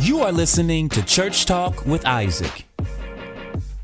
You are listening to Church Talk with Isaac.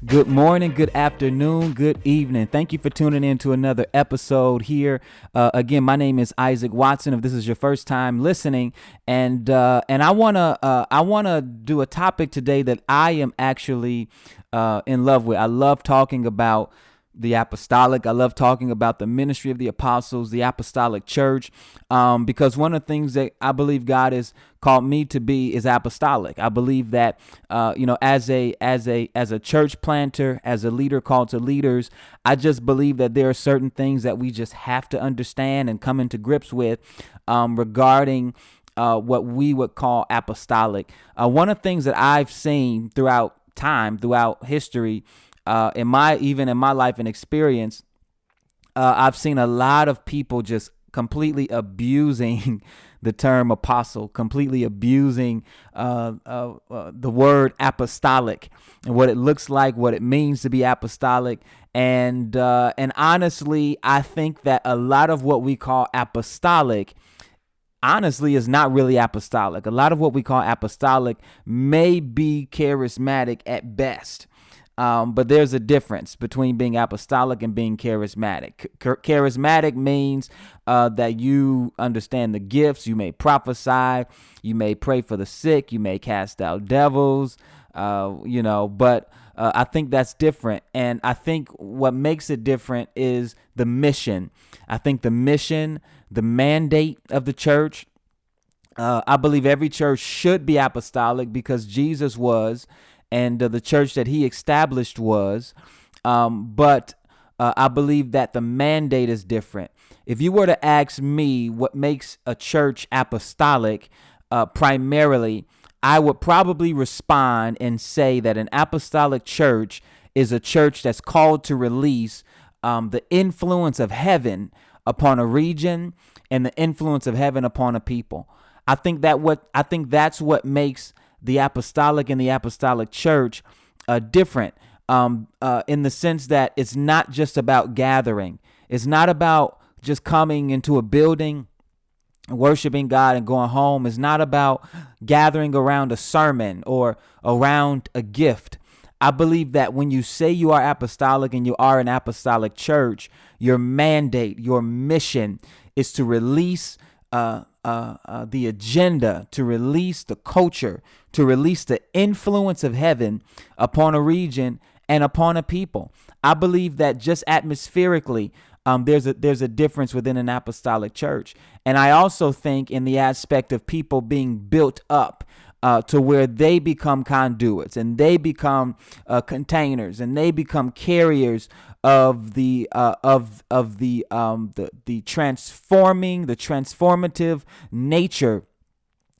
Good morning, good afternoon, good evening. Thank you for tuning in to another episode here. Again, my name is Isaac Watson. If this is your first time listening, and I wanna do a topic today that I am actually in love with. I love talking about the apostolic. I love talking about the ministry of the apostles, the apostolic church, because one of the things that I believe God has called me to be is apostolic. I believe that, as a church planter, as a leader called to leaders, I just believe that there are certain things that we just have to understand and come into grips with regarding what we would call apostolic. One of the things that I've seen throughout time, throughout history, in my life and experience, I've seen a lot of people just completely abusing the term apostle, completely abusing the word apostolic and what it looks like, what it means to be apostolic. And honestly, I think that a lot of what we call apostolic honestly is not really apostolic. A lot of what we call apostolic may be charismatic at best. But there's a difference between being apostolic and being charismatic. Charismatic means that you understand the gifts. You may prophesy. You may pray for the sick. You may cast out devils, but I think that's different. And I think what makes it different is the mission. I think the mission, the mandate of the church. I believe every church should be apostolic because Jesus was. And the church that he established was, but I believe that the mandate is different. If you were to ask me what makes a church apostolic, primarily, I would probably respond and say that an apostolic church is a church that's called to release the influence of heaven upon a region and the influence of heaven upon a people. I think that's what makes the apostolic and the apostolic church different in the sense that it's not just about gathering. It's not about just coming into a building, worshiping God and going home. It's not about gathering around a sermon or around a gift. I believe that when you say you are apostolic and you are an apostolic church, your mandate, your mission is to release the agenda, to release the culture, to release the influence of heaven upon a region and upon a people. I believe that just atmospherically, there's a difference within an apostolic church. And I also think in the aspect of people being built up to where they become conduits and they become containers and they become carriers of the transformative nature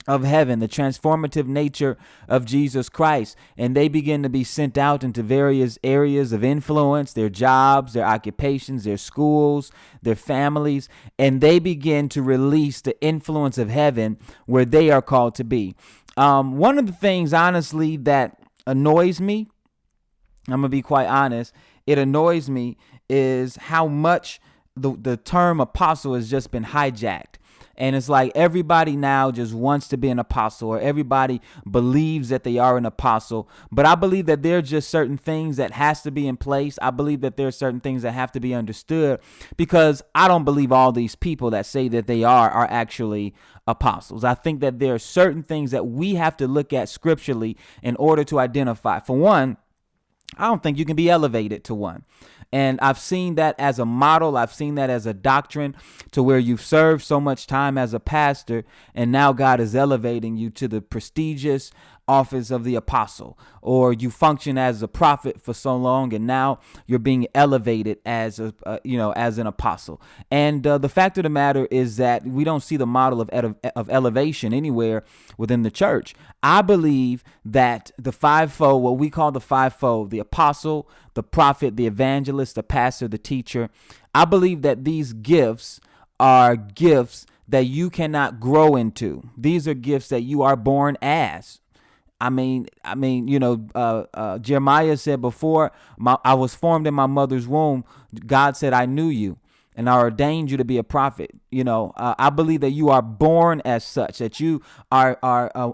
of heaven, the transformative nature of Jesus Christ. And they begin to be sent out into various areas of influence, their jobs, their occupations, their schools, their families, and they begin to release the influence of heaven where they are called to be. One of the things, honestly, that annoys me, I'm going to be quite honest, it annoys me is how much the term apostle has just been hijacked. And it's like everybody now just wants to be an apostle, or everybody believes that they are an apostle. But I believe that there are just certain things that has to be in place. I believe that there are certain things that have to be understood, because I don't believe all these people that say that they are actually apostles. I think that there are certain things that we have to look at scripturally in order to identify. For one, I don't think you can be elevated to one. And I've seen that as a model. I've seen that as a doctrine, to where you've served so much time as a pastor, and now God is elevating you to the prestigious office of the apostle, or you function as a prophet for so long, and now you're being elevated as as an apostle. And the fact of the matter is that we don't see the model of elevation anywhere within the church. I believe that the fivefold, what we call the fivefold, the apostle, the prophet, the evangelist, the pastor, the teacher, I believe that these gifts are gifts that you cannot grow into. These are gifts that you are born as. Jeremiah said, before I was formed in my mother's womb, God said, I knew you. and I ordained you to be a prophet. I believe that you are born as such, that you are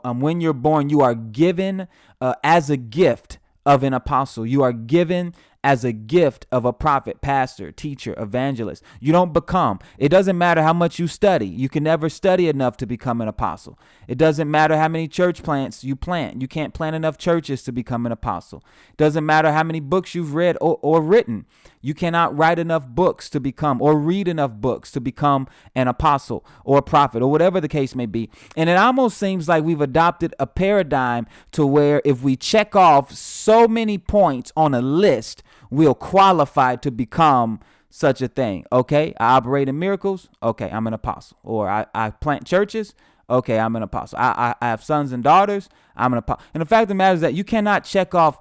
when you're born, you are given as a gift of an apostle. You are given as a gift of a prophet, pastor, teacher, evangelist. You don't become. It doesn't matter how much you study. You can never study enough to become an apostle. It doesn't matter how many church plants you plant. You can't plant enough churches to become an apostle. It doesn't matter how many books you've read or written. You cannot write enough books to become, or read enough books to become an apostle or a prophet, or whatever the case may be. And it almost seems like we've adopted a paradigm to where if we check off so many points on a list, we'll qualify to become such a thing. Okay, I operate in miracles. Okay, I'm an apostle. Or I plant churches. Okay, I'm an apostle. I have sons and daughters. I'm an apostle. And the fact of the matter is that you cannot check off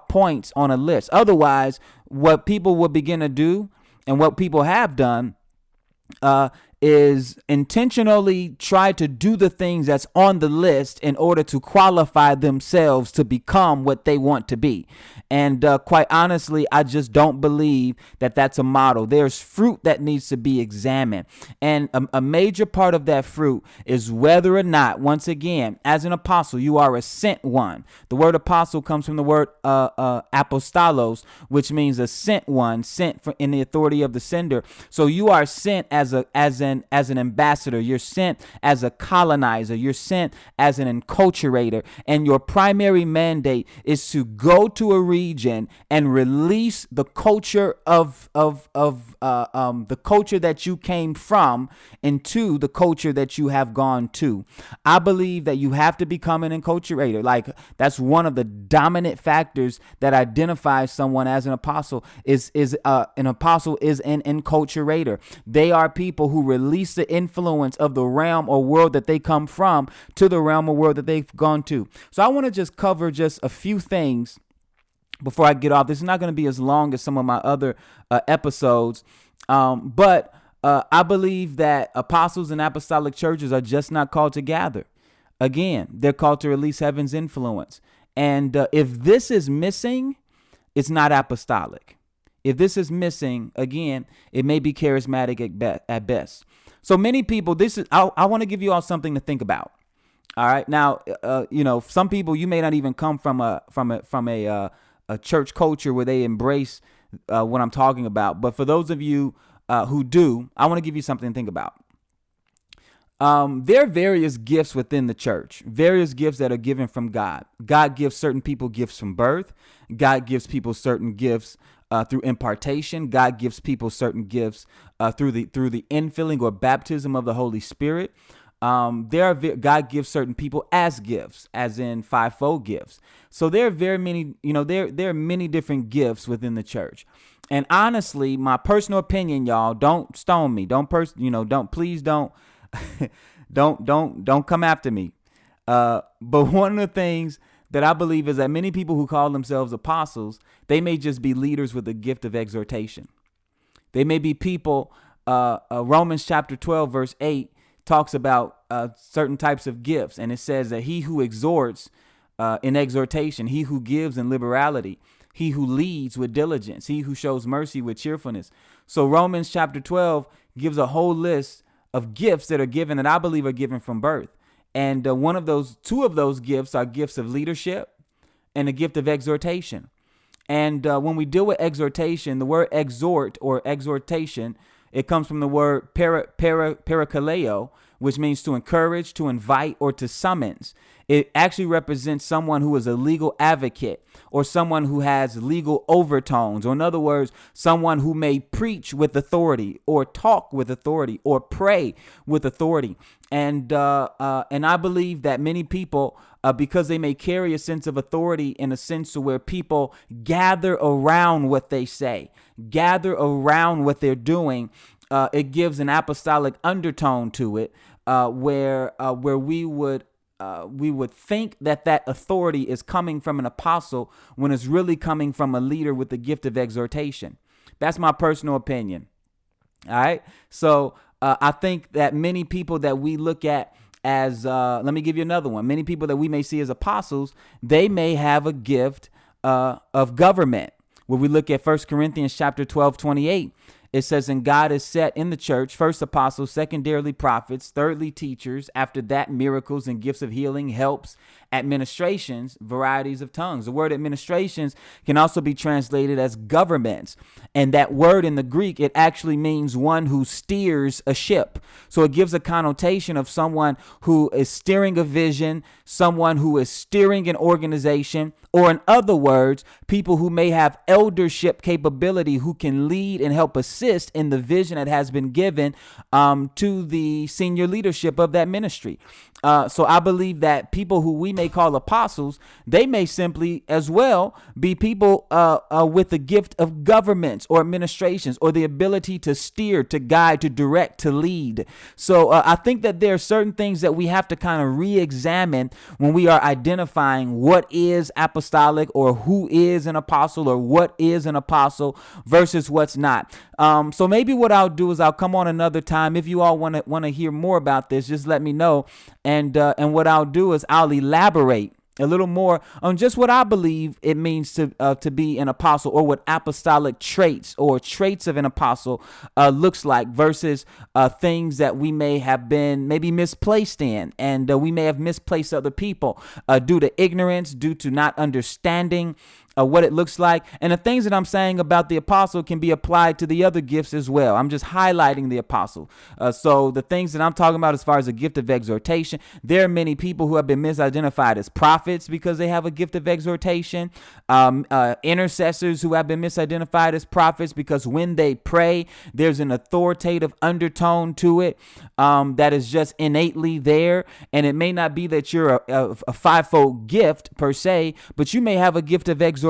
points on a list. Otherwise, what people will begin to do, and what people have done, is intentionally try to do the things that's on the list in order to qualify themselves to become what they want to be. And quite honestly, I just don't believe that that's a model. There's fruit that needs to be examined. And a major part of that fruit is whether or not, once again, as an apostle, you are a sent one. The word apostle comes from the word apostolos, which means a sent one, sent in the authority of the sender. So you are sent as an ambassador. You're sent as a colonizer. You're sent as an enculturator. And your primary mandate is to go to a region and release the culture of the culture that you came from into the culture that you have gone to. I believe that you have to become an enculturator. Like, that's one of the dominant factors that identifies someone as an apostle. An apostle is an enculturator. They are people who release the influence of the realm or world that they come from to the realm or world that they've gone to. So I want to just cover just a few things before I get off. This is not going to be as long as some of my other episodes, but I believe that apostles and apostolic churches are just not called to gather. Again, they're called to release heaven's influence. And if this is missing, it's not apostolic. If this is missing, again, it may be charismatic at best. So many people, I want to give you all something to think about. All right. Now, some people, you may not even come from a church culture where they embrace what I'm talking about. But for those of you who do, I want to give you something to think about. There are various gifts within the church, various gifts that are given from God. God gives certain people gifts from birth. God gives people certain gifts through impartation. God gives people certain gifts through the infilling or baptism of the Holy Spirit. God gives certain people as gifts, as in fivefold gifts. So there are very many, there are many different gifts within the church. And honestly, my personal opinion, y'all, don't stone me. Don't come after me. But one of the things that I believe is that many people who call themselves apostles, they may just be leaders with the gift of exhortation. They may be people, Romans chapter 12, verse 8, talks about certain types of gifts. And it says that he who exhorts in exhortation, he who gives in liberality, he who leads with diligence, he who shows mercy with cheerfulness. So Romans chapter 12 gives a whole list of gifts that are given, that I believe are given from birth. And two of those gifts are gifts of leadership and a gift of exhortation. And when we deal with exhortation, the word exhort or exhortation, it comes from the word parakaleo, which means to encourage, to invite, or to summons. It actually represents someone who is a legal advocate or someone who has legal overtones, or in other words, someone who may preach with authority or talk with authority or pray with authority. And I believe that many people, because they may carry a sense of authority in a sense to where people gather around what they say, gather around what they're doing, it gives an apostolic undertone to it, where we would think that authority is coming from an apostle when it's really coming from a leader with the gift of exhortation. That's my personal opinion. All right. So I think that many people that we look at as, let me give you another one. Many people that we may see as apostles, they may have a gift of government. Where we look at 1 Corinthians chapter 12, 28, it says, and God is set in the church, first apostles, secondarily prophets, thirdly teachers, after that miracles and gifts of healing, helps, administrations, varieties of tongues. The word administrations can also be translated as governments. And that word in the Greek, it actually means one who steers a ship. So it gives a connotation of someone who is steering a vision, someone who is steering an organization, or in other words, people who may have eldership capability who can lead and help assist in the vision that has been given to the senior leadership of that ministry. So I believe that people who we may call apostles, they may simply as well be people with the gift of governments or administrations or the ability to steer, to guide, to direct, to lead. So I think that there are certain things that we have to kind of re-examine when we are identifying what is apostolic or who is an apostle or what is an apostle versus what's not. So maybe what I'll do is I'll come on another time. If you all want to hear more about this, just let me know. And what I'll do is I'll elaborate a little more on just what I believe it means to be an apostle, or what apostolic traits or traits of an apostle looks like versus things that we may have been maybe misplaced in, and we may have misplaced other people due to ignorance, due to not understanding what it looks like. And the things that I'm saying about the apostle can be applied to the other gifts as well. I'm just highlighting the apostle. So the things that I'm talking about as far as a gift of exhortation, there are many people who have been misidentified as prophets because they have a gift of exhortation. Intercessors who have been misidentified as prophets because when they pray, there's an authoritative undertone to it that is just innately there. And it may not be that you're a fivefold gift per se, but you may have a gift of exhortation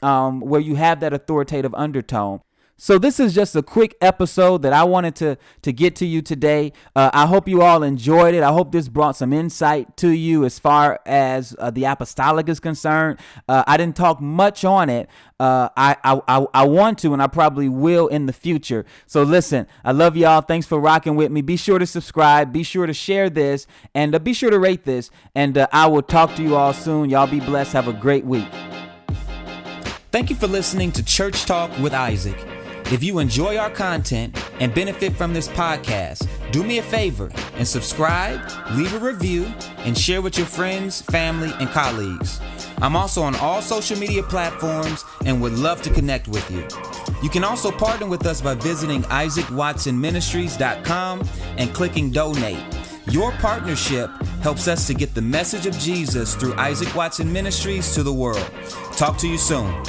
where you have that authoritative undertone. So this is just a quick episode that I wanted to get to you today. I hope you all enjoyed it. I hope this brought some insight to you as far as the apostolic is concerned. I didn't talk much on it. I want to, and I probably will in the future. So listen, I love y'all. Thanks for rocking with me. Be sure to subscribe. Be sure to share this, and be sure to rate this. And I will talk to you all soon. Y'all be blessed. Have a great week. Thank you for listening to Church Talk with Isaac. If you enjoy our content and benefit from this podcast, do me a favor and subscribe, leave a review, and share with your friends, family, and colleagues. I'm also on all social media platforms and would love to connect with you. You can also partner with us by visiting isaacwatsonministries.com and clicking donate. Your partnership helps us to get the message of Jesus through Isaac Watson Ministries to the world. Talk to you soon.